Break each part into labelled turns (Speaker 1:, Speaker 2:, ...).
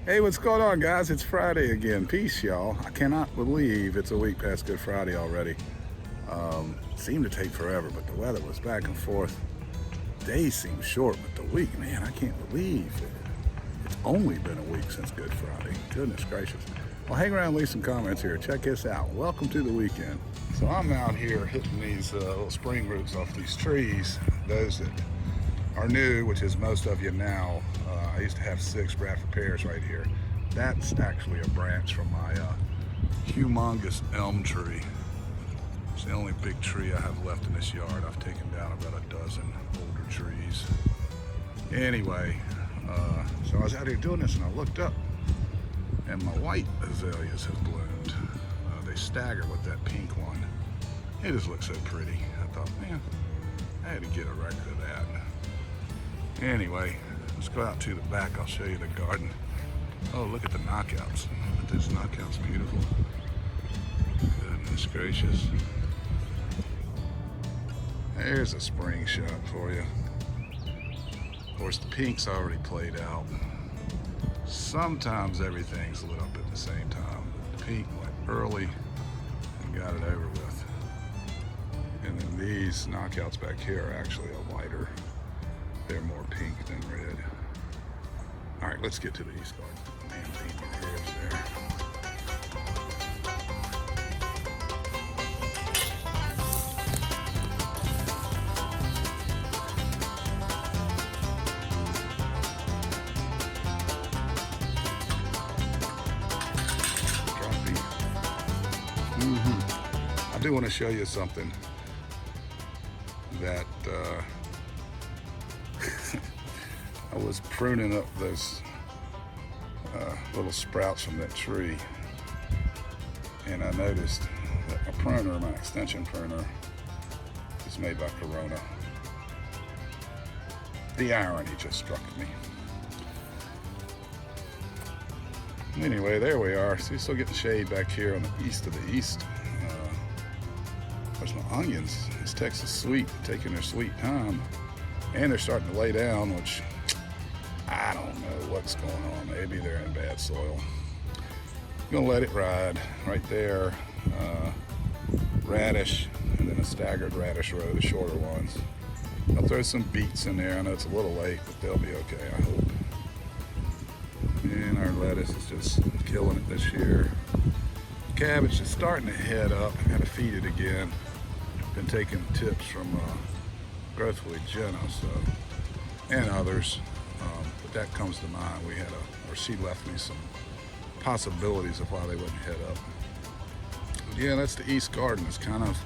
Speaker 1: Hey, what's going on, guys? It's Friday again. Peace, y'all. I cannot believe it's a week past Good Friday already. Seemed to take forever, but the weather was back and forth. Days seem short, but the week, man, I can't believe it. It's only been a week since Good Friday. Goodness gracious. Well, hang around and leave some comments here. Check this out. Welcome to the weekend. So I'm out here hitting these little spring roots off these trees. Those that are new, which is most of you now. I used to have 6 Bradford pears right here. That's actually a branch from my humongous elm tree. It's the only big tree I have left in this yard. I've taken down about a dozen older trees. Anyway, so I was out here doing this and I looked up and my white azaleas have bloomed. They stagger with that pink one. It just looks so pretty. I thought, man, I had to get a record of that. Anyway, let's go out to the back. I'll show you the garden. Oh, look at the knockouts. Aren't those knockouts beautiful? Goodness gracious. There's a spring shot for you. Of course, the pink's already played out. Sometimes everything's lit up at the same time. The pink went early and got it over with. And then these knockouts back here are actually a lighter. They're more pink than red. All right, let's get to the east garden. Man, paint your hairs there. I do want to show you something that I was pruning up those little sprouts from that tree, and I noticed that my pruner, my extension pruner, is made by Corona. The irony just struck me. Anyway, there we are. See, still getting shade back here on the east of the east. There's my onions. It's Texas sweet, taking their sweet time, and they're starting to lay down, which I don't know what's going on. Maybe they're in bad soil. I'm gonna let it ride right there. Radish, and then a staggered radish row, the shorter ones. I'll throw some beets in there. I know it's a little late, but they'll be okay, I hope. And our lettuce is just killing it this year. Cabbage is starting to head up. I gotta feed it again. Been taking tips from Growfully, Jenna, so, and others. But that comes to mind. She left me some possibilities of why they wouldn't head up. But yeah, that's the east garden. It's kind of,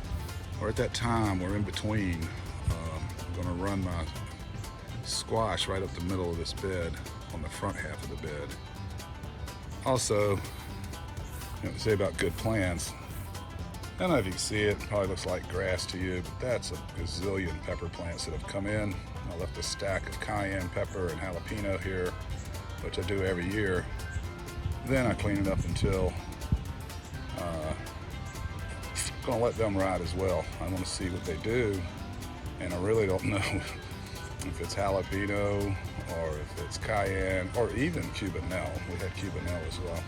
Speaker 1: we're at that time, we're in between. I'm gonna run my squash right up the middle of this bed, on the front half of the bed. Also, you know, to say about good plants, I don't know if you can see it, probably looks like grass to you, but that's a gazillion pepper plants that have come in. I left a stack of cayenne pepper and jalapeno here, which I do every year. Then I clean it up until, gonna let them ride as well. I wanna see what they do, and I really don't know if it's jalapeno or if it's cayenne or even cubanelle. We had cubanelle as well.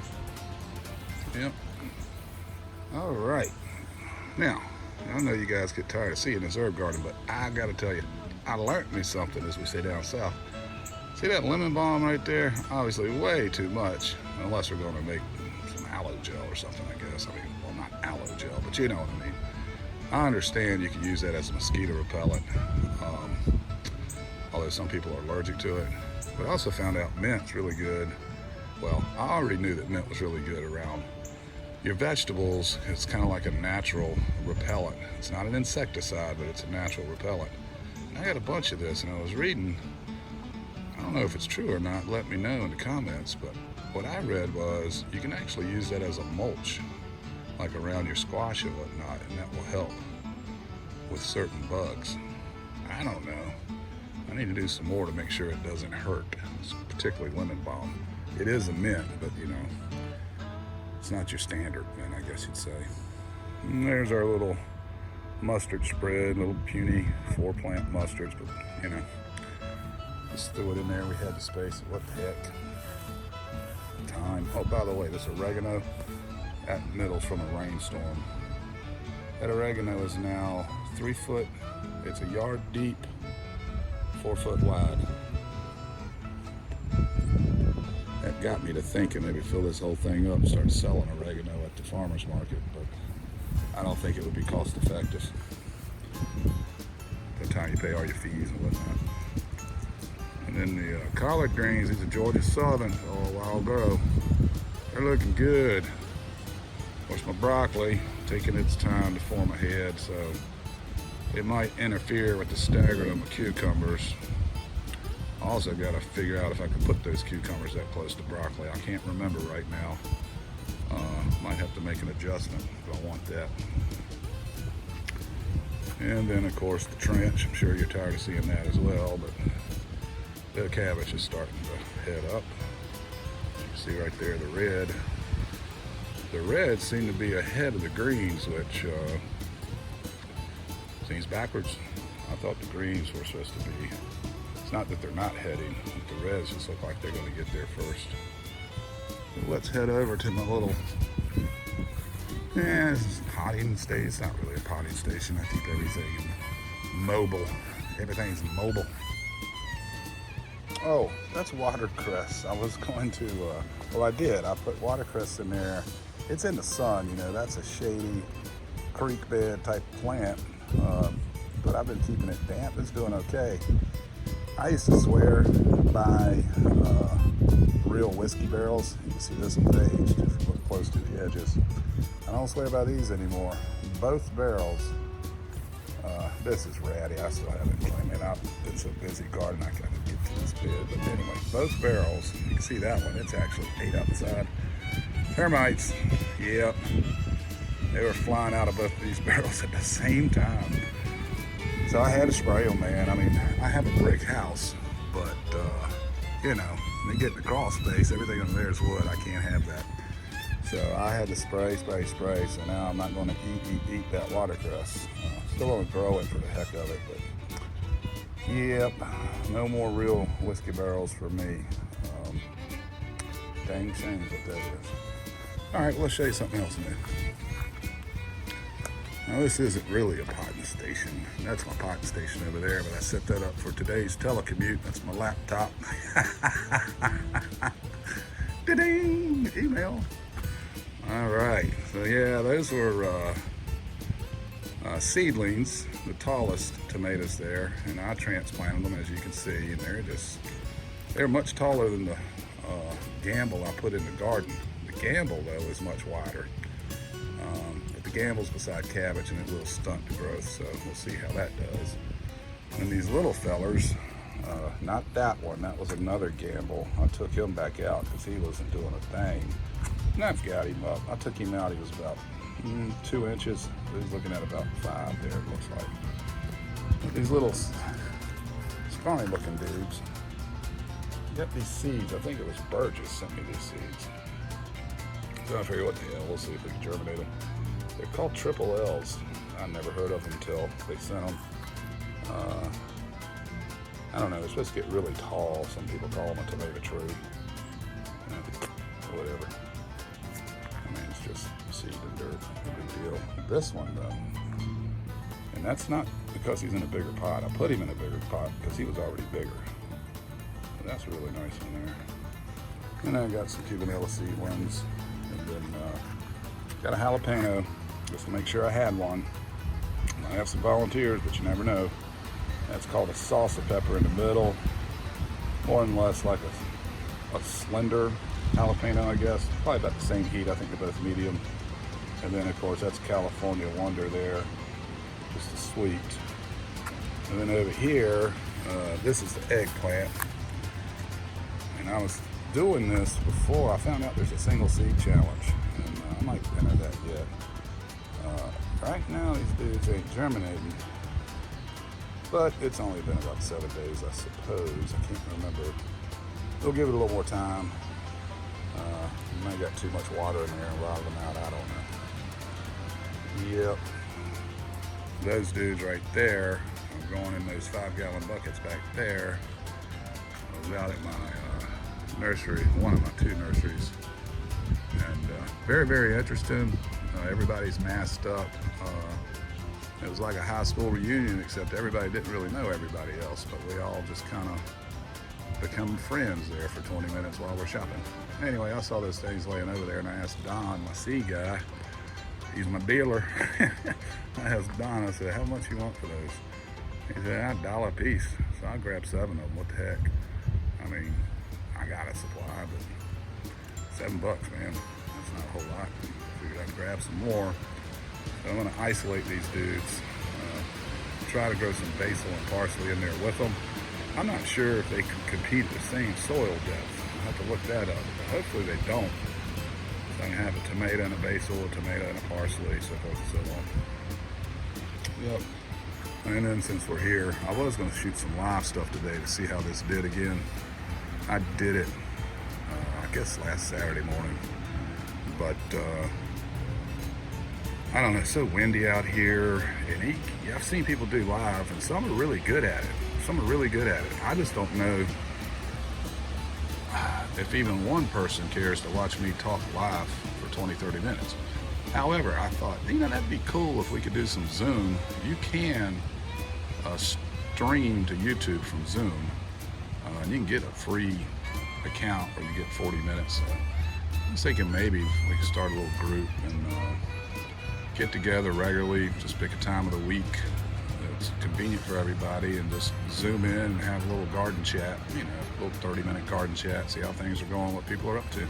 Speaker 1: Yep. All right. Now, I know you guys get tired of seeing this herb garden, but I gotta tell you, I learned me something, as we say down south. See that lemon balm right there? Obviously way too much, unless we're gonna make some aloe gel or something, I guess. I mean, well, not aloe gel, but you know what I mean. I understand you can use that as a mosquito repellent, although some people are allergic to it. But I also found out mint's really good. Well, I already knew that mint was really good around your vegetables. It's kind of like a natural repellent. It's not an insecticide, but it's a natural repellent. And I got a bunch of this, and I was reading, I don't know if it's true or not, let me know in the comments, but what I read was you can actually use that as a mulch, like around your squash and whatnot, and that will help with certain bugs. I don't know. I need to do some more to make sure it doesn't hurt, particularly lemon balm. It is a mint, but you know, it's not your standard mint, I guess you'd say. And there's our little mustard spread, little puny 4-plant mustards, but you know, just threw it in there. We had the space. What the heck? time. Oh, by the way, this oregano, that middle's from a rainstorm. That oregano is now 3 foot. It's a yard deep, 4 foot wide. That got me to thinking maybe fill this whole thing up and start selling oregano at the farmer's market, but I don't think it would be cost effective. By the time you pay all your fees and whatnot. And then the collard greens, these are Georgia Southern, all wild grow. They're looking good. Of course, my broccoli taking its time to form a head, so it might interfere with the staggering of my cucumbers. Also got to figure out if I can put those cucumbers that close to broccoli. I can't remember right now. Might have to make an adjustment if I want that. And then of course the trench. I'm sure you're tired of seeing that as well, but the cabbage is starting to head up. You see right there the red. The reds seem to be ahead of the greens, which seems backwards. I thought the greens were supposed to be. It's not that they're not heading, but the reds just look like they're going to get there first. So let's head over to my little, this is a potting station. It's not really a potting station. I keep everything mobile. Everything's mobile. Oh, that's watercress. I was going to, well I did. I put watercress in there. It's in the sun, you know, that's a shady creek bed type plant. But I've been keeping it damp. It's doing okay. I used to swear by real whiskey barrels. You can see this one's aged if you look close to the edges. I don't swear by these anymore. Both barrels. This is ratty. I still haven't cleaned it up. Been so busy gardening I couldn't get to this bed. But anyway, both barrels. You can see that one. It's actually ate outside. Termites. Yep. They were flying out of both of these barrels at the same time. So I had to spray them, man. I mean, I have a brick house, but, you know, they get the crawl space. Everything over there is wood. I can't have that. So I had to spray. So now I'm not going to eat that watercress. Still going to grow it for the heck of it, but yep, no more real whiskey barrels for me. Dang shame what that is. All right, well, let's show you something else new. Now this isn't really a potting station. That's my potting station over there, but I set that up for today's telecommute. That's my laptop. Da-ding! Email. All right, so yeah, those were seedlings, the tallest tomatoes there, and I transplanted them, as you can see, and they're much taller than the gamble I put in the garden. The gamble, though, is much wider. But the gamble's beside cabbage, and it will stunt the growth, so we'll see how that does. And these little fellers, not that one, that was another gamble. I took him back out because he wasn't doing a thing. And I've got him up. I took him out, he was about 2 inches. He's looking at about 5 there, it looks like. But these little scrawny looking dudes. Got these seeds. I think it was Burgess sent me these seeds. So I figure what the hell, we'll see if we can germinate them. They're called triple L's. I never heard of them until they sent them. I don't know, they're supposed to get really tall. Some people call them a tomato tree. Whatever. I mean, it's just seed and dirt, no big deal. This one though, and that's not because he's in a bigger pot. I put him in a bigger pot because he was already bigger. So that's really nice in there. And I got some Cubanella seedlings, and then got a jalapeno just to make sure I had one. I have some volunteers, but you never know. That's called a salsa pepper in the middle, more or less like a slender jalapeno, I guess. Probably about the same heat. I think they're both medium. And then of course that's California Wonder there, just a sweet. And then over here, this is the eggplant. And I was doing this before I found out there's a single seed challenge, and I might enter that yet. Right now these dudes ain't germinating, but it's only been about 7 days, I suppose. I can't remember. We'll give it a little more time. Might got too much water in there and rotted them out, I don't know. Yep. Those dudes right there are going in those 5-gallon buckets back there. I was out at my nursery, one of my 2 nurseries, very, very interesting. Everybody's masked up. It was like a high school reunion, except everybody didn't really know everybody else, but we all just kind of become friends there for 20 minutes while we're shopping. Anyway, I saw those things laying over there, and I asked Don, my seed guy, he's my dealer. I asked Don, I said, how much you want for those? He said, $1 a piece. So I grabbed 7 of them. What the heck? I mean, I got a supply, but $7, man, that's not a whole lot. Figured I'd grab some more. So I'm gonna isolate these dudes. Try to grow some basil and parsley in there with them. I'm not sure if they can compete at the same soil depth. I'll have to look that up, but hopefully they don't. So I can have a tomato and a basil, a tomato and a parsley, so forth and so on. Yep. And then since we're here, I was gonna shoot some live stuff today to see how this did again. I did it, I guess last Saturday morning, but I don't know, it's so windy out here, and I've seen people do live, and some are really good at it. I just don't know if even one person cares to watch me talk live for 20-30 minutes. However, I thought, that'd be cool if we could do some Zoom. You can stream to YouTube from Zoom, and you can get a free account where you get 40 minutes. I was thinking maybe we could start a little group and get together regularly, just pick a time of the week that's convenient for everybody, and just zoom in and have a little garden chat, a little 30-minute garden chat, see how things are going, what people are up to.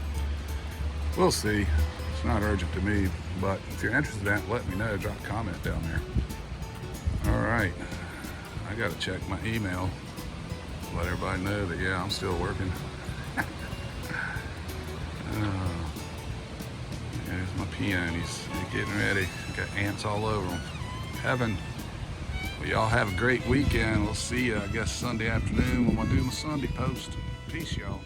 Speaker 1: We'll see. It's not urgent to me, but if you're interested in it, let me know. Drop a comment down there. All right, I gotta check my email, let everybody know that, yeah, I'm still working. There's my peonies. They're getting ready. Got ants all over them. Heaven. Well, y'all have a great weekend. We'll see you, I guess, Sunday afternoon when I do my Sunday post. Peace, y'all.